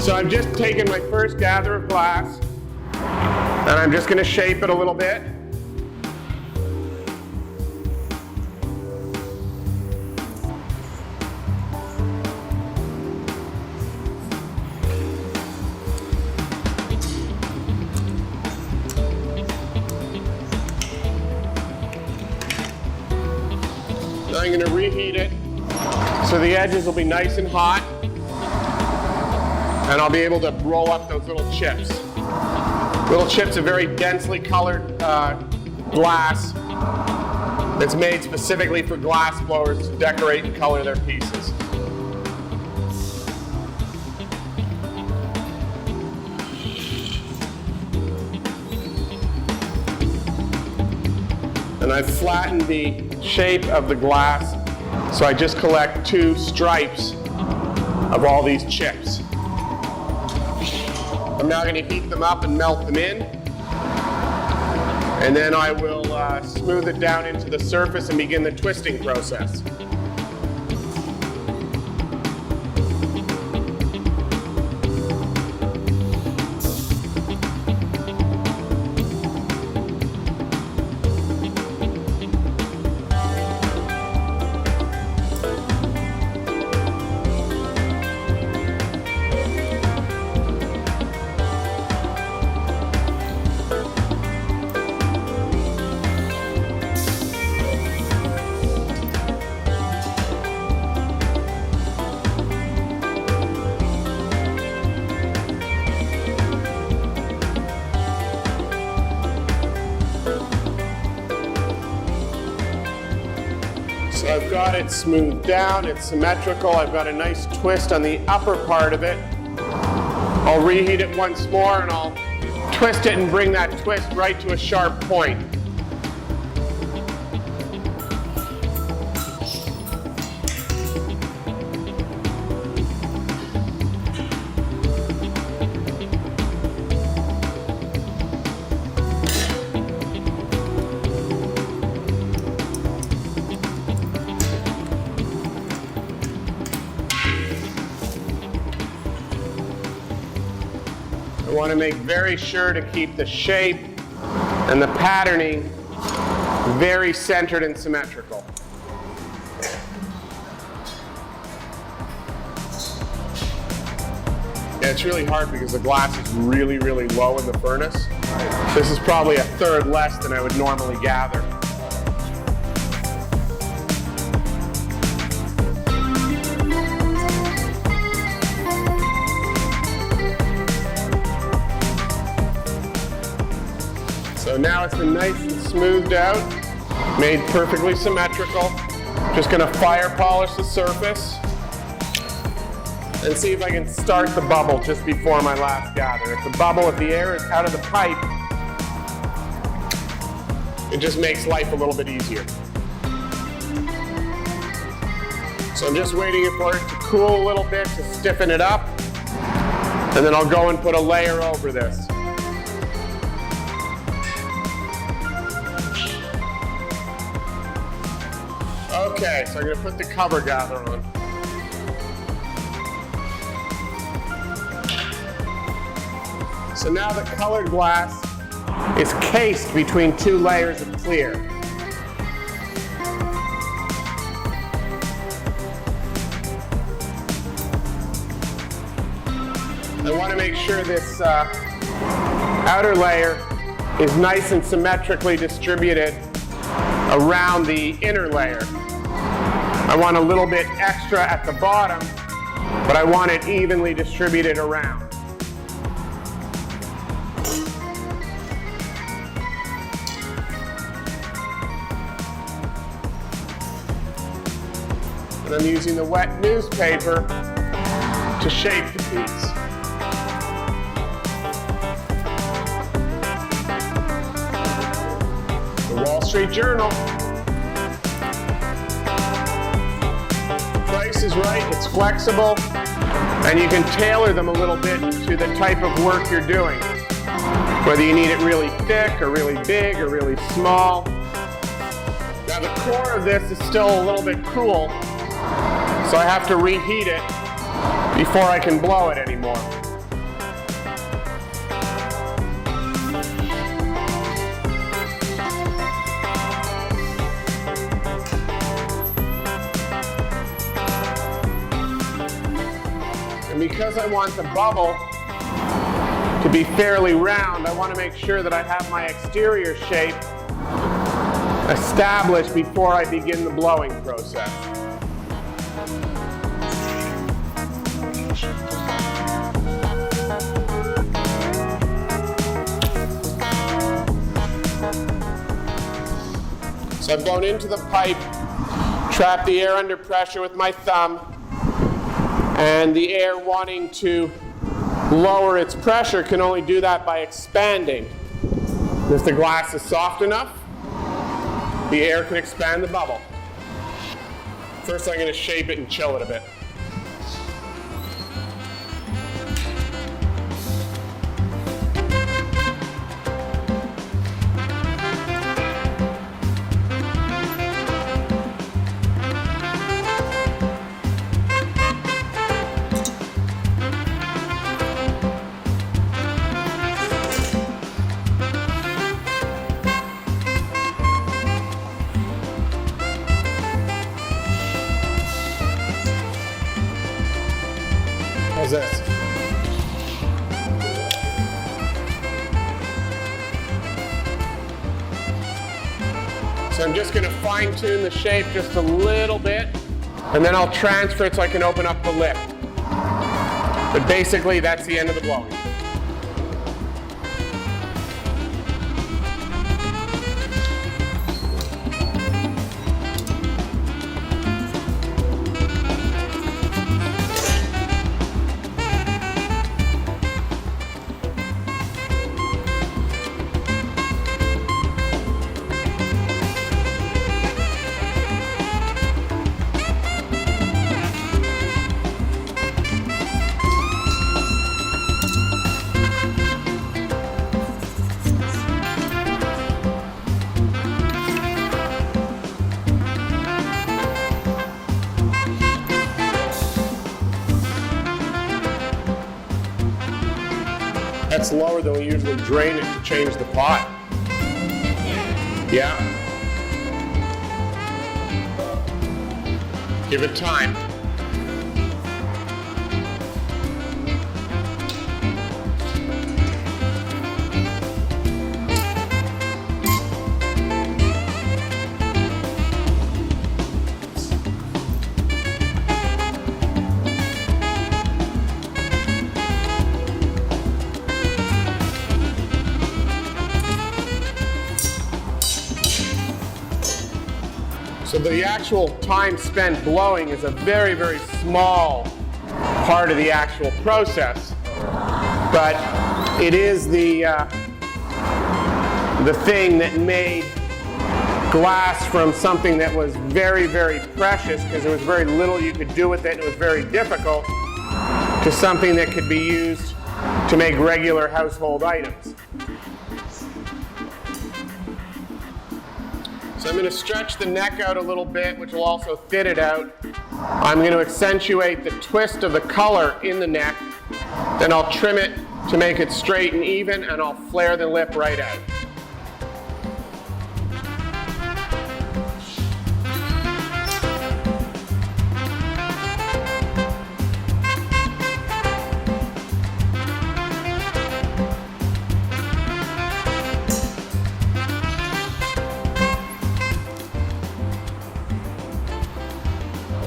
So I've just taken my first gather of glass, and I'm just going to shape it a little bit. Now I'm going to reheat it so the edges will be nice and hot, and I'll be able to roll up those little chips. Little chips are very densely colored glass that's made specifically for glass blowers to decorate and color their pieces. And I've flattened the shape of the glass, so I just collect 2 stripes of all these chips. I'm now going to heat them up and melt them in, and then I will smooth it down into the surface and begin the twisting process. So I've got it smoothed down, it's symmetrical, I've got a nice twist on the upper part of it. I'll reheat it once more and I'll twist it and bring that twist right to a sharp point. I want to make very sure to keep the shape and the patterning very centered and symmetrical. Yeah, it's really hard because the glass is really, really low in the furnace. This is probably a third less than I would normally gather. So now it's been nice and smoothed out, made perfectly symmetrical. Just going to fire polish the surface and see if I can start the bubble just before my last gather. If the air is out of the pipe, it just makes life a little bit easier. So I'm just waiting for it to cool a little bit to stiffen it up, and then I'll go and put a layer over this. Okay, so I'm going to put the cover gather on. So now the colored glass is cased between 2 layers of clear. I want to make sure this outer layer is nice and symmetrically distributed around the inner layer. I want a little bit extra at the bottom, but I want it evenly distributed around. And I'm using the wet newspaper to shape the piece. The Wall Street Journal. Price is right, it's flexible, and you can tailor them a little bit to the type of work you're doing. Whether you need it really thick or really big or really small. Now the core of this is still a little bit cool, so I have to reheat it before I can blow it anymore. because I want the bubble to be fairly round, I want to make sure that I have my exterior shape established before I begin the blowing process. So I've gone into the pipe, trapped the air under pressure with my thumb, and the air wanting to lower its pressure can only do that by expanding. If the glass is soft enough, the air can expand the bubble. First I'm going to shape it and chill it a bit. How's this? So I'm just going to fine tune the shape just a little bit, and then I'll transfer it so I can open up the lip. But basically that's the end of the blowing. That's lower than we usually drain it to change the pot. Yeah. Give it time. So the actual time spent blowing is a very, very small part of the actual process, but it is the thing that made glass from something that was very, very precious, because there was very little you could do with it and it was very difficult, to something that could be used to make regular household items. So I'm going to stretch the neck out a little bit, which will also fit it out. I'm going to accentuate the twist of the color in the neck. Then I'll trim it to make it straight and even, and I'll flare the lip right out.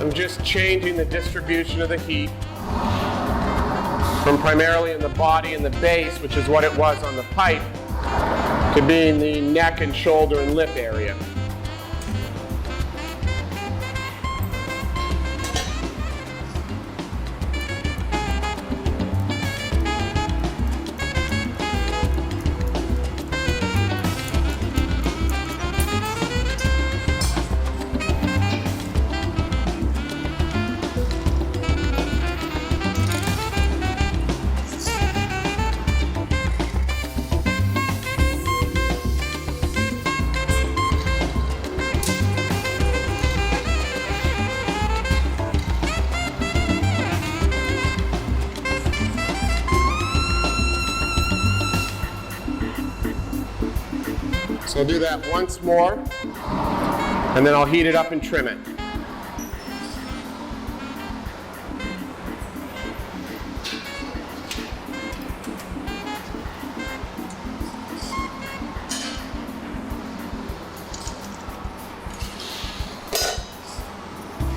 I'm just changing the distribution of the heat from primarily in the body and the base, which is what it was on the pipe, to being the neck and shoulder and lip area. So I'll do that once more, and then I'll heat it up and trim it.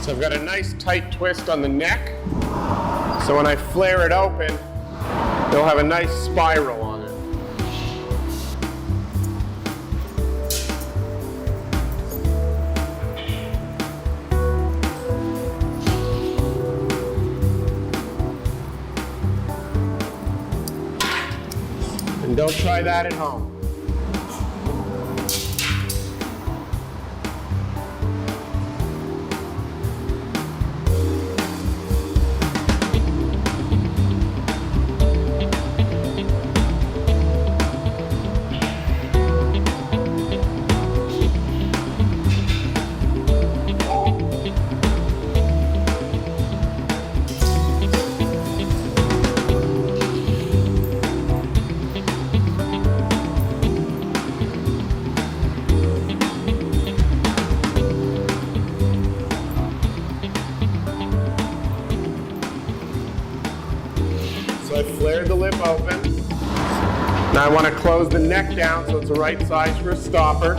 So I've got a nice tight twist on the neck. So when I flare it open, it'll have a nice spiral on it. And don't try that at home. So I flared the lip open. Now I want to close the neck down so it's the right size for a stopper.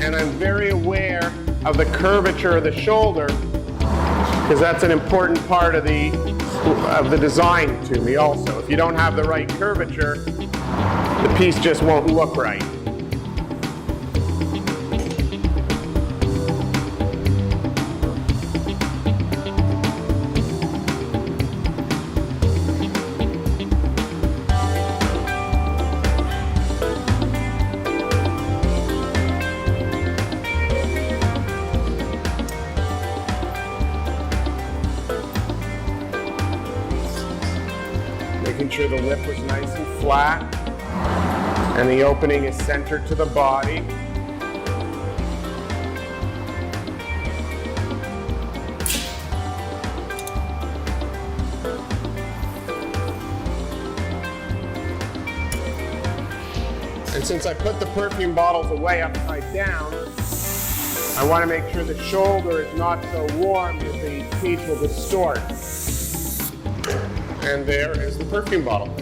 And I'm very aware of the curvature of the shoulder because that's an important part of the design to me also. If you don't have the right curvature, the piece just won't look right. Making sure the lip was nice and flat and the opening is centered to the body. And since I put the perfume bottles away upside down, I want to make sure the shoulder is not so warm that the piece will distort. And there is the perfume bottle.